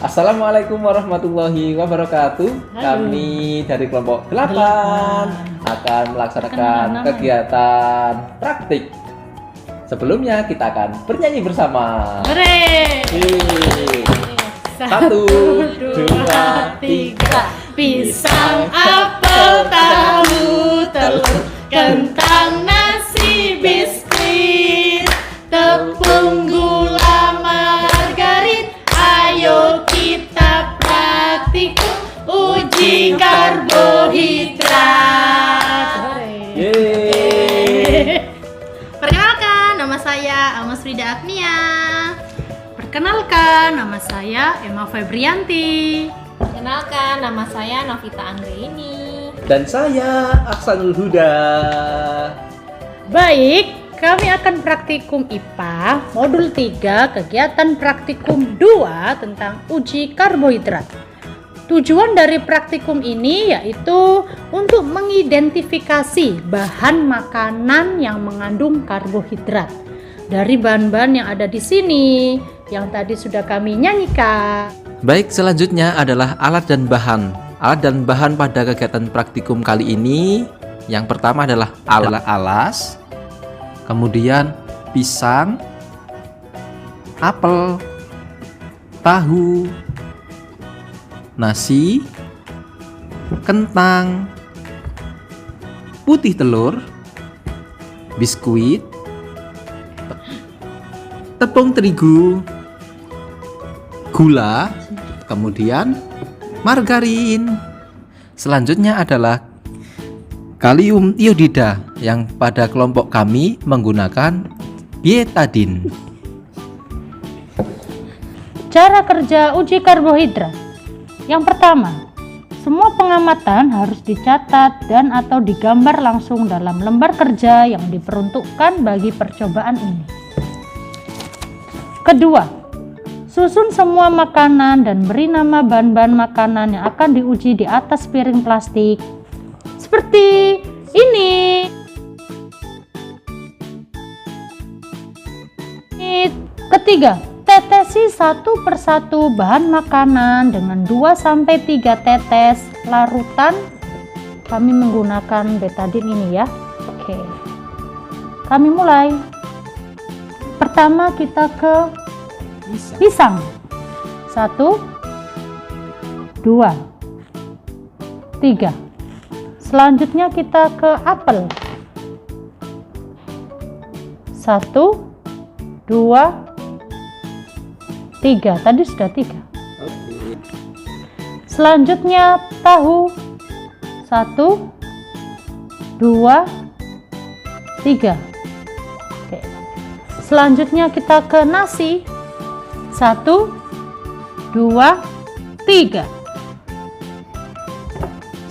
Assalamualaikum warahmatullahi wabarakatuh. Halo. Kami dari kelompok 8 akan melaksanakan kegiatan praktik. Sebelumnya kita akan bernyanyi bersama. Hore! Yeay. 1, 2, 3. Pisang, apel, tahu, telur, kentang, nasi, biskuit, tepung, gula, margarin. Ayo kita praktikum uji karbohidrat. Yeay. Perkenalkan, nama saya Almas Frida Agnia. Perkenalkan, nama saya Emma Febrianti. Perkenalkan, nama saya Novita Anggraini. Dan saya Aksanul Huda. Baik, kami akan praktikum IPA modul 3 kegiatan praktikum 2 tentang uji karbohidrat. Tujuan dari praktikum ini yaitu untuk mengidentifikasi bahan makanan yang mengandung karbohidrat dari bahan-bahan yang ada di sini yang tadi sudah kami nyanyikan. Baik, selanjutnya adalah alat dan bahan. Alat dan bahan pada kegiatan praktikum kali ini, yang pertama adalah alas, kemudian pisang, apel, tahu, nasi, kentang, putih telur, biskuit, tepung terigu, gula, kemudian margarin. Selanjutnya adalah kalium iodida yang pada kelompok kami menggunakan betadine. Cara kerja uji karbohidrat. Yang pertama, semua pengamatan harus dicatat dan atau digambar langsung dalam lembar kerja yang diperuntukkan bagi percobaan ini. Kedua, susun semua makanan dan beri nama bahan-bahan makanan yang akan diuji di atas piring plastik. Seperti ini. Ketiga, tetesi satu persatu bahan makanan dengan 2-3 tetes larutan. Kami menggunakan betadine ini ya. Oke. Kami mulai. Pertama kita ke pisang. 1, 2, 3. Selanjutnya kita ke apel. 1, 2, 3. Tadi sudah 3. Selanjutnya tahu. 1, 2, 3. Oke. Selanjutnya kita ke nasi. 1, 2, 3.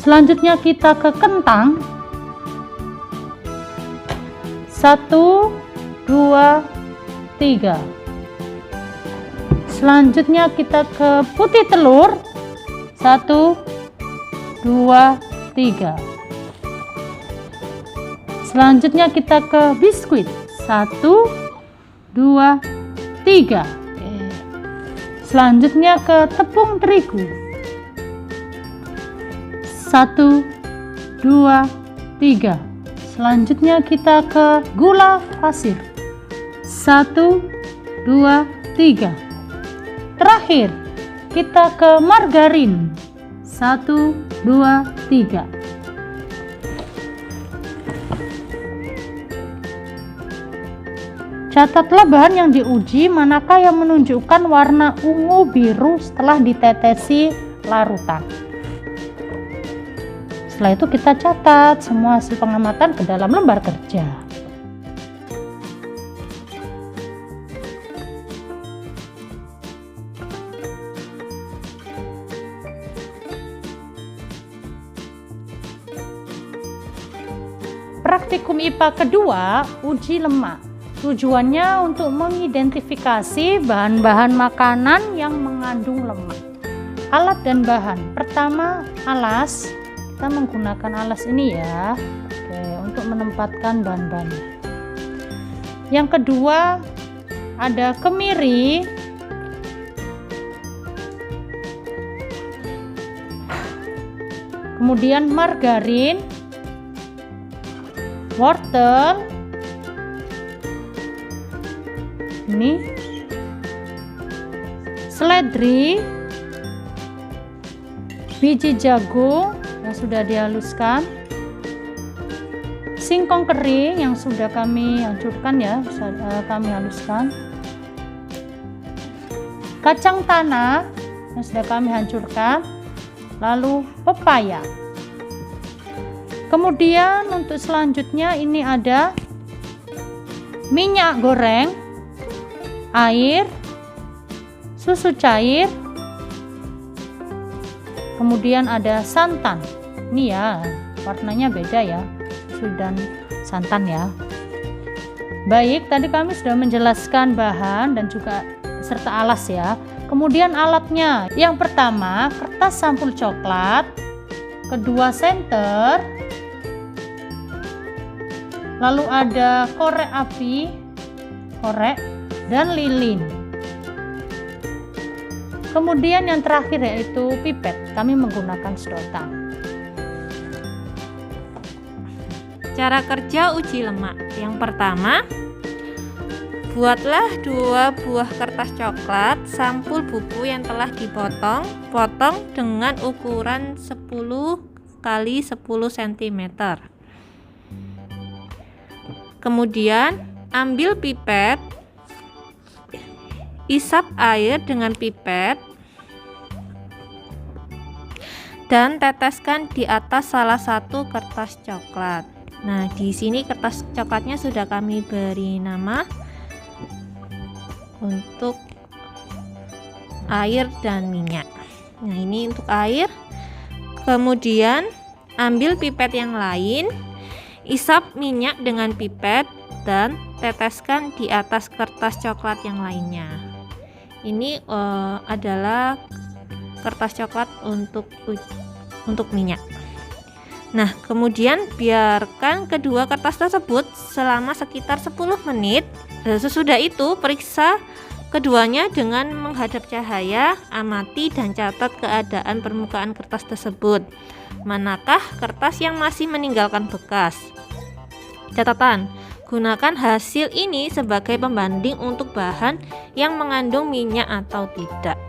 Selanjutnya kita ke kentang. 1, 2, 3. Selanjutnya kita ke putih telur. 1, 2, 3. Selanjutnya kita ke biskuit. 1, 2, 3. Selanjutnya ke tepung terigu. 1, 2, 3. Selanjutnya kita ke gula pasir. 1, 2, 3. Terakhir kita ke margarin. 1, 2, 3. Catatlah bahan yang diuji, manakah yang menunjukkan warna ungu biru setelah ditetesi larutan. Setelah itu kita catat semua hasil pengamatan ke dalam lembar kerja. Praktikum IPA kedua, uji lemak. Tujuannya untuk mengidentifikasi bahan-bahan makanan yang mengandung lemak. Alat dan bahan. Pertama, alas. Kita menggunakan alas ini ya. Oke, untuk menempatkan bahan-bahannya. Yang kedua, ada kemiri. kemudian margarin, wortel, ini seledri, biji jagung yang sudah dihaluskan, singkong kering yang sudah kami hancurkan ya, kami haluskan, kacang tanah yang sudah kami hancurkan, lalu pepaya. Kemudian untuk selanjutnya ini ada minyak goreng, air, susu cair, kemudian ada santan. Ini ya warnanya beda ya, susu dan santan ya. Baik, tadi kami sudah menjelaskan bahan dan juga serta alas ya. Kemudian alatnya, yang pertama kertas sampul coklat, kedua senter, lalu ada korek api, korek, dan lilin. Kemudian yang terakhir yaitu pipet, kami menggunakan sedotan. Cara kerja uji lemak. Yang pertama, buatlah 2 buah kertas coklat sampul bubuk yang telah dipotong. Potong dengan ukuran 10 x 10 cm. Kemudian ambil pipet, isap air dengan pipet dan teteskan di atas salah satu kertas coklat. Nah, di sini kertas coklatnya sudah kami beri nama untuk air dan minyak. Nah, ini untuk air. Kemudian ambil pipet yang lain, isap minyak dengan pipet dan teteskan di atas kertas coklat yang lainnya. Ini adalah kertas coklat untuk minyak. Nah, kemudian biarkan kedua kertas tersebut selama sekitar 10 menit. Sesudah itu periksa keduanya dengan menghadap cahaya, amati dan catat keadaan permukaan kertas tersebut. Manakah kertas yang masih meninggalkan bekas? Catatan, gunakan hasil ini sebagai pembanding untuk bahan yang mengandung minyak atau tidak.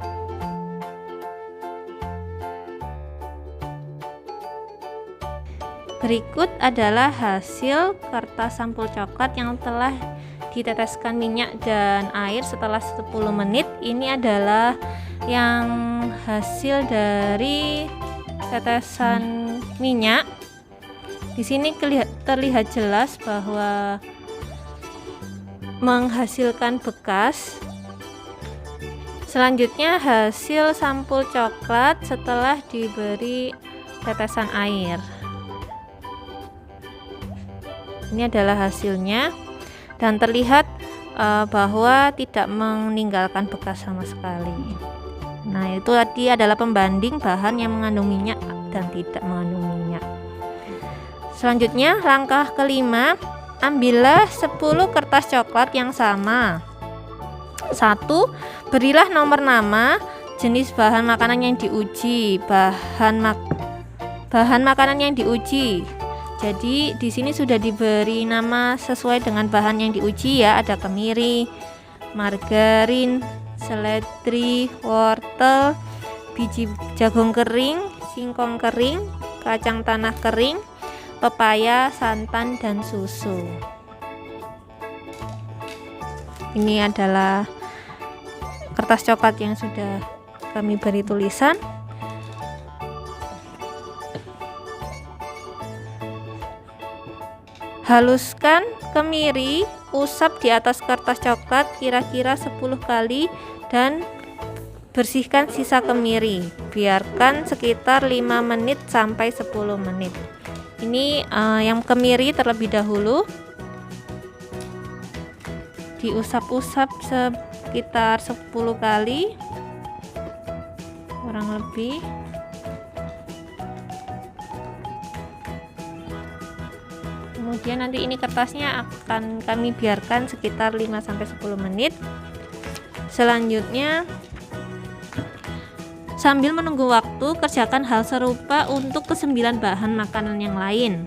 Berikut adalah hasil kertas sampul coklat yang telah diteteskan minyak dan air setelah 10 menit. Ini adalah yang hasil dari tetesan minyak. Di sini terlihat jelas bahwa menghasilkan bekas. Selanjutnya hasil sampul coklat setelah diberi tetesan air. Ini adalah hasilnya dan terlihat bahwa tidak meninggalkan bekas sama sekali. Nah, itu tadi adalah pembanding bahan yang mengandung minyak dan tidak mengandung minyak. Selanjutnya langkah kelima, ambillah 10 kertas coklat yang sama. 1. Berilah nomor nama jenis bahan makanan yang diuji. Bahan makanan yang diuji. Jadi di sini sudah diberi nama sesuai dengan bahan yang diuji ya. Ada kemiri, margarin, seledri, wortel, biji jagung kering, singkong kering, kacang tanah kering, pepaya, santan, dan susu. Ini adalah kertas coklat yang sudah kami beri tulisan. Haluskan kemiri, usap di atas kertas coklat kira-kira 10 kali dan bersihkan sisa kemiri. Biarkan sekitar 5 menit sampai 10 menit. Ini yang kemiri terlebih dahulu diusap-usap sekitar 10 kali kurang lebih. Kemudian nanti ini kertasnya akan kami biarkan sekitar 5-10 menit. Selanjutnya Sambil menunggu waktu, kerjakan hal serupa untuk ke-9 bahan makanan yang lain.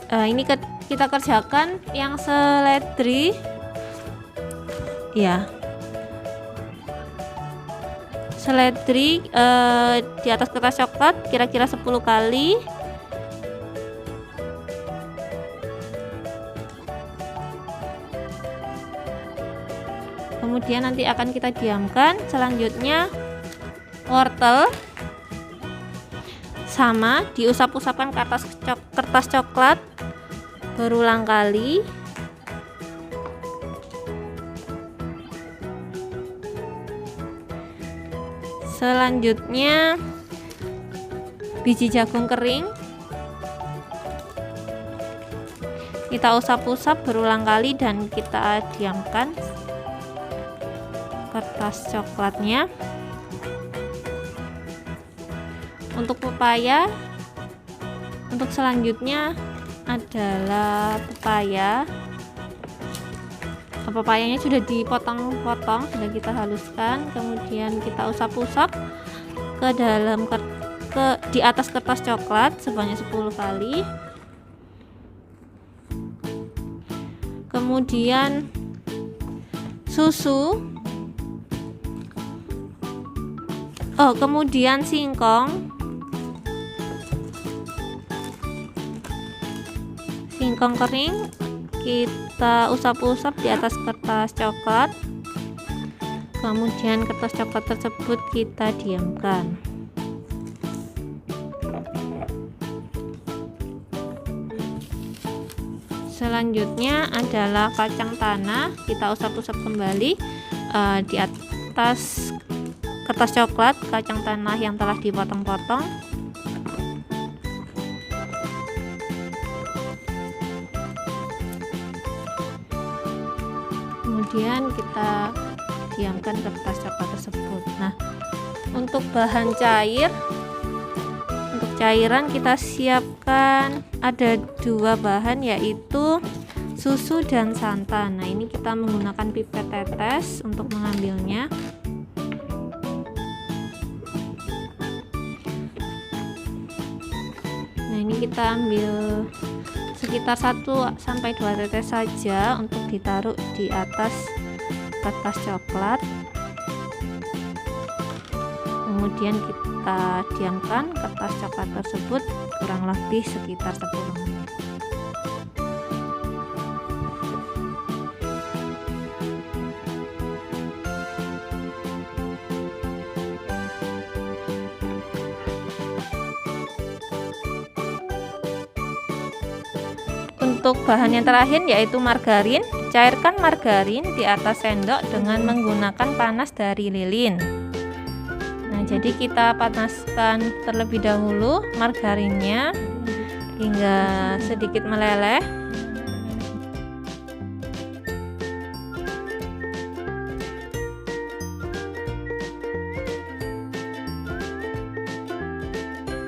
Ini kita kerjakan yang seledri ya. Seledri di atas kertas coklat kira-kira 10 kali. Kemudian nanti akan kita diamkan. Selanjutnya wortel sama diusap-usapkan kertas coklat berulang kali. Selanjutnya biji jagung kering kita usap-usap berulang kali dan kita diamkan kertas coklatnya. Untuk pepaya, untuk selanjutnya adalah pepaya. Pepayanya sudah dipotong-potong, sudah kita haluskan, kemudian kita usap-usap ke dalam di atas kertas coklat sebanyak 10 kali. Kemudian susu, kemudian singkong kering kita usap-usap di atas kertas coklat, kemudian kertas coklat tersebut kita diamkan. Selanjutnya adalah kacang tanah, kita usap-usap kembali di atas kertas coklat kacang tanah yang telah dipotong-potong. Kemudian kita diamkan kertas coklat tersebut. Nah, untuk bahan cair, untuk cairan kita siapkan ada 2 bahan, yaitu susu dan santan. Nah, ini kita menggunakan pipet tetes untuk mengambilnya. Nah, ini kita ambil sekitar 1 sampai 2 tetes saja untuk ditaruh di atas kertas coklat. Kemudian kita diamkan kertas coklat tersebut kurang lebih sekitar 10 menit. Untuk bahan yang terakhir yaitu margarin. Cairkan margarin di atas sendok dengan menggunakan panas dari lilin. Nah, jadi kita panaskan terlebih dahulu margarinnya hingga sedikit meleleh.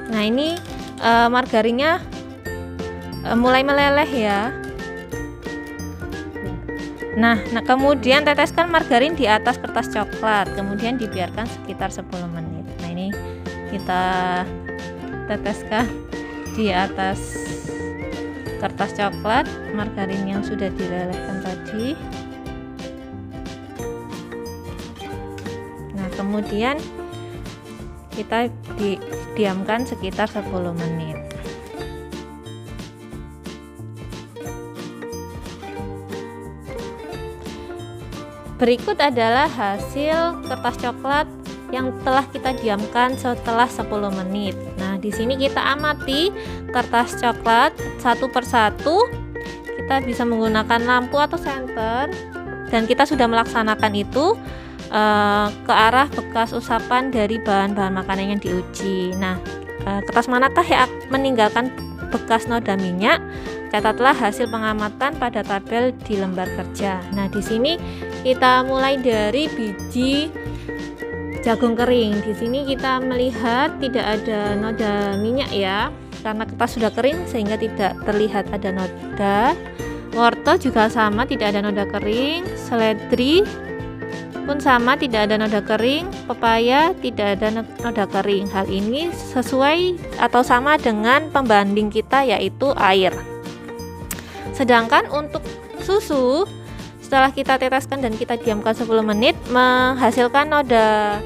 Nah, ini margarinnya mulai meleleh ya. Nah, kemudian teteskan margarin di atas kertas coklat, kemudian dibiarkan sekitar 10 menit. Nah, ini kita teteskan di atas kertas coklat margarin yang sudah dilelehkan tadi. Nah, kemudian kita diamkan sekitar 10 menit. Berikut adalah hasil kertas coklat yang telah kita diamkan setelah 10 menit. Nah, di sini kita amati kertas coklat satu persatu. Kita bisa menggunakan lampu atau senter, dan kita sudah melaksanakan itu ke arah bekas usapan dari bahan-bahan makanan yang diuji. Nah, kertas manakah yang meninggalkan bekas noda minyak? Catatlah hasil pengamatan pada tabel di lembar kerja. Nah, di sini kita mulai dari biji jagung kering. Di sini kita melihat tidak ada noda minyak ya, karena kertas sudah kering sehingga tidak terlihat ada noda. Wortel juga sama, tidak ada noda kering. Seledri pun sama, tidak ada noda kering. Pepaya tidak ada noda kering. Hal ini sesuai atau sama dengan pembanding kita, yaitu air. Sedangkan untuk susu, setelah kita teteskan dan kita diamkan 10 menit, menghasilkan noda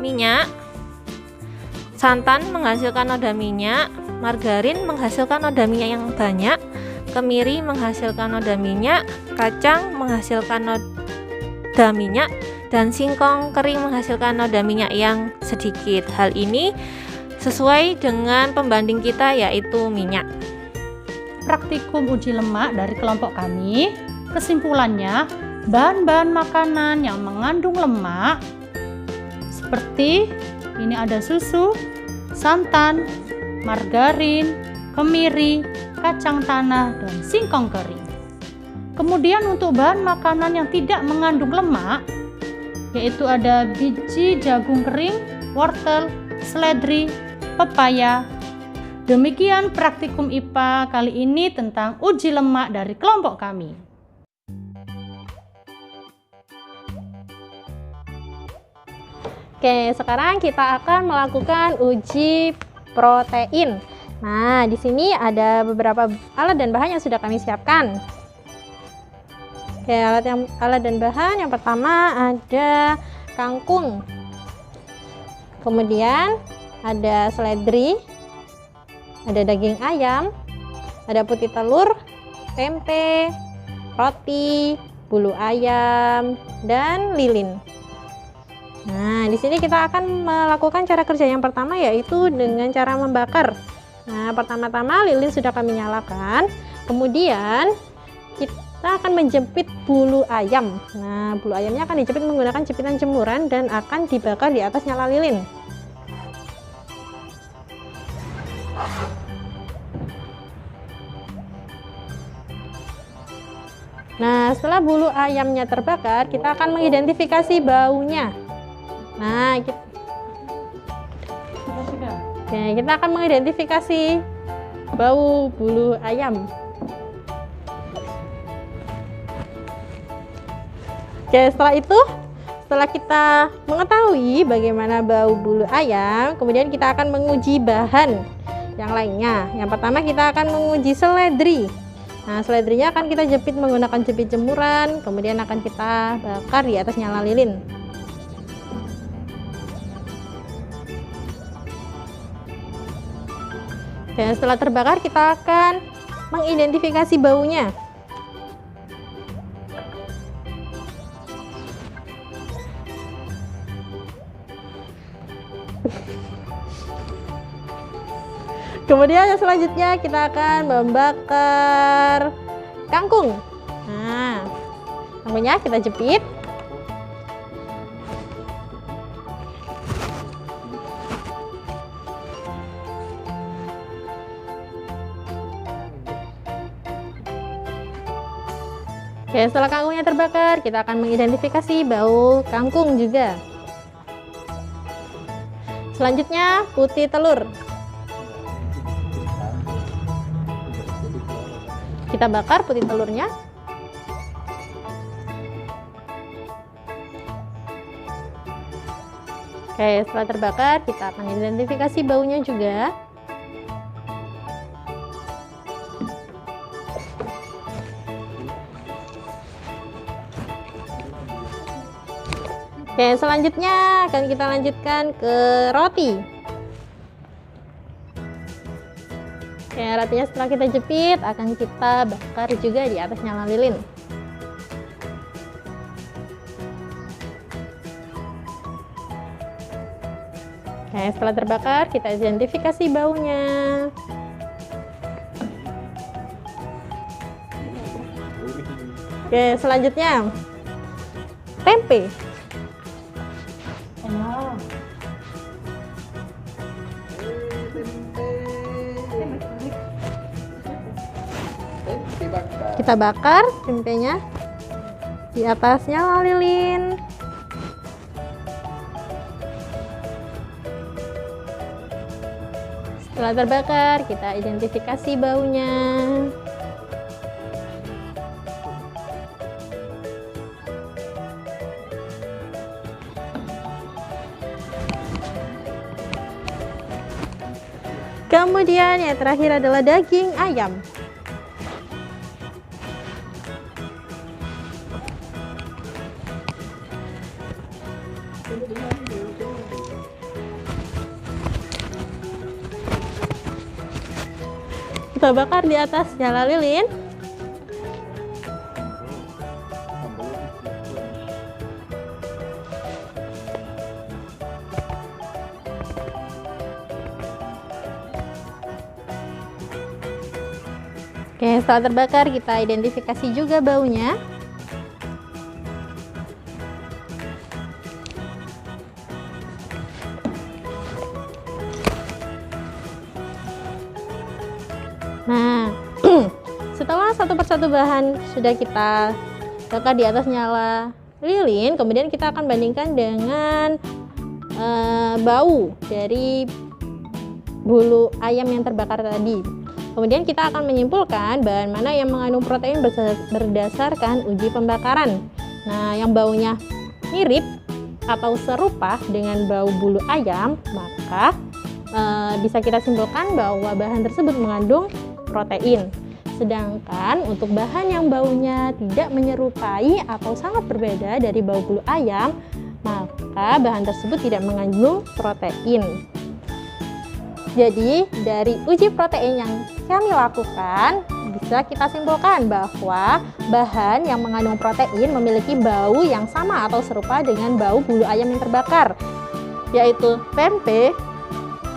minyak. Santan menghasilkan noda minyak. Margarin menghasilkan noda minyak yang banyak. Kemiri menghasilkan noda minyak. Kacang menghasilkan noda minyak. Dan singkong kering menghasilkan noda minyak yang sedikit. Hal ini sesuai dengan pembanding kita, yaitu minyak. Praktikum uji lemak dari kelompok kami, kesimpulannya, bahan-bahan makanan yang mengandung lemak seperti ini ada susu, santan, margarin, kemiri, kacang tanah, dan singkong kering. Kemudian untuk bahan makanan yang tidak mengandung lemak, yaitu ada biji jagung kering, wortel, seledri, pepaya. Demikian praktikum IPA kali ini tentang uji lemak dari kelompok kami. Oke, sekarang kita akan melakukan uji protein. Nah, di sini ada beberapa alat dan bahan yang sudah kami siapkan. Oke, alat dan bahan yang pertama ada kangkung. Kemudian ada seledri, ada daging ayam, ada putih telur, tempe, roti, bulu ayam, dan lilin. Nah, di sini kita akan melakukan cara kerja yang pertama, yaitu dengan cara membakar. Nah, pertama-tama lilin sudah kami nyalakan. Kemudian kita akan menjepit bulu ayam. Nah, bulu ayamnya akan dijepit menggunakan jepitan jemuran dan akan dibakar di atas nyala lilin. Nah, setelah bulu ayamnya terbakar, kita akan mengidentifikasi baunya. Nah, kita akan mengidentifikasi bau bulu ayam. Oke, setelah itu, setelah kita mengetahui bagaimana bau bulu ayam, kemudian kita akan menguji bahan yang lainnya. Yang pertama kita akan menguji seledri. Nah, seledrinya akan kita jepit menggunakan jepit jemuran, kemudian akan kita bakar di atas nyala lilin. Dan setelah terbakar kita akan mengidentifikasi baunya. Kemudian yang selanjutnya kita akan membakar kangkung. Nah, kangkungnya kita jepit. Oke, setelah kangkungnya terbakar, kita akan mengidentifikasi bau kangkung juga. Selanjutnya, putih telur. Kita bakar putih telurnya. Oke, setelah terbakar, kita akan identifikasi baunya juga. Oke, selanjutnya akan kita lanjutkan ke roti. Oke, rotinya setelah kita jepit akan kita bakar juga di atas nyala lilin. Oke, setelah terbakar kita identifikasi baunya. Oke, selanjutnya tempe. Kita bakar tempenya di atasnya nyala lilin. Setelah terbakar, kita identifikasi baunya. Kemudian yang terakhir adalah daging ayam. Kita bakar di atas nyala lilin. Oke, setelah terbakar kita identifikasi juga baunya. Nah, setelah satu persatu bahan sudah kita bakar di atas nyala lilin, kemudian kita akan bandingkan dengan bau dari bulu ayam yang terbakar tadi. Kemudian kita akan menyimpulkan bahan mana yang mengandung protein berdasarkan uji pembakaran. Nah, yang baunya mirip atau serupa dengan bau bulu ayam, maka bisa kita simpulkan bahwa bahan tersebut mengandung protein. Sedangkan untuk bahan yang baunya tidak menyerupai atau sangat berbeda dari bau bulu ayam, maka bahan tersebut tidak mengandung protein. Jadi dari uji protein yang kami lakukan, bisa kita simpulkan bahwa bahan yang mengandung protein memiliki bau yang sama atau serupa dengan bau bulu ayam yang terbakar, yaitu tempe,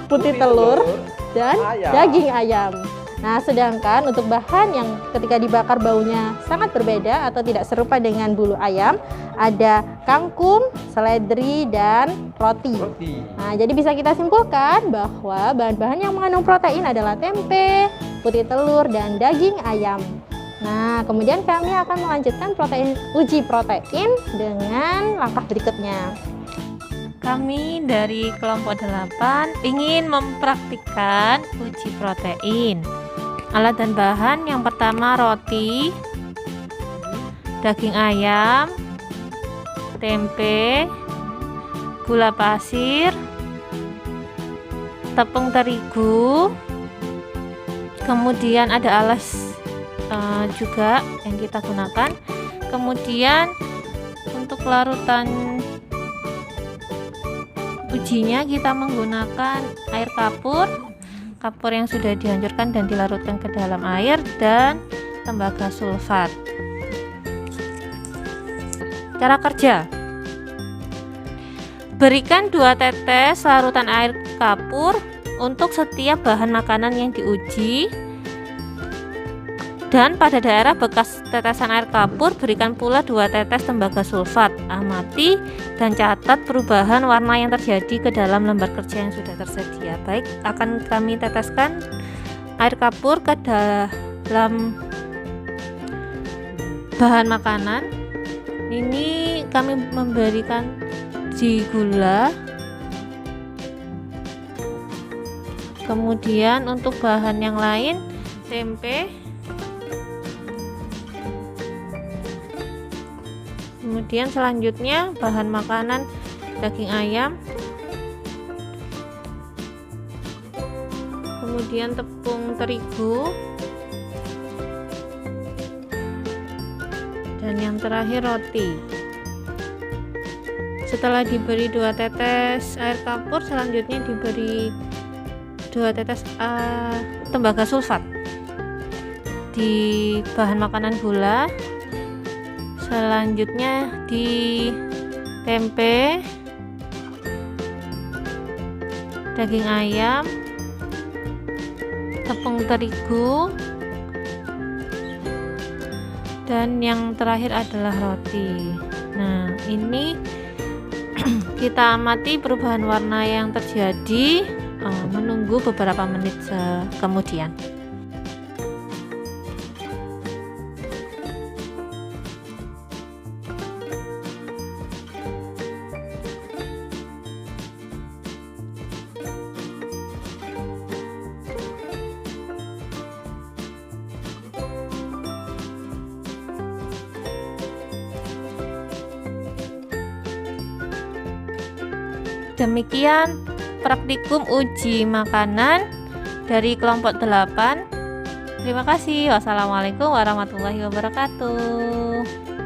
putih telur, dan daging ayam. Nah, sedangkan untuk bahan yang ketika dibakar baunya sangat berbeda atau tidak serupa dengan bulu ayam, ada kangkung, seledri, dan roti. Nah, jadi bisa kita simpulkan bahwa bahan-bahan yang mengandung protein adalah tempe, putih telur, dan daging ayam. Nah, kemudian kami akan melanjutkan uji protein dengan langkah berikutnya. Kami dari kelompok 8 ingin mempraktikkan uji protein. Alat dan bahan yang pertama roti, daging ayam, tempe, gula pasir, tepung terigu, kemudian ada alas juga yang kita gunakan. Kemudian untuk larutan ujinya kita menggunakan air kapur yang sudah dihancurkan dan dilarutkan ke dalam air, dan tembaga sulfat. Cara kerja: berikan 2 tetes larutan air kapur untuk setiap bahan makanan yang diuji, dan pada daerah bekas tetesan air kapur berikan pula 2 tetes tembaga sulfat. Amati dan catat perubahan warna yang terjadi ke dalam lembar kerja yang sudah tersedia. Baik, akan kami teteskan air kapur ke dalam bahan makanan. Ini kami memberikan biji gula. Kemudian untuk bahan yang lain, tempe, kemudian selanjutnya bahan makanan daging ayam, kemudian tepung terigu, dan yang terakhir roti. Setelah diberi 2 tetes air kapur, selanjutnya diberi 2 tetes tembaga sulfat di bahan makanan gula. Selanjutnya di tempe, daging ayam, tepung terigu, dan yang terakhir adalah roti. Nah, ini kita amati perubahan warna yang terjadi, menunggu beberapa menit kemudian. Demikian praktikum uji makanan dari kelompok 8. Terima kasih. Wassalamualaikum warahmatullahi wabarakatuh.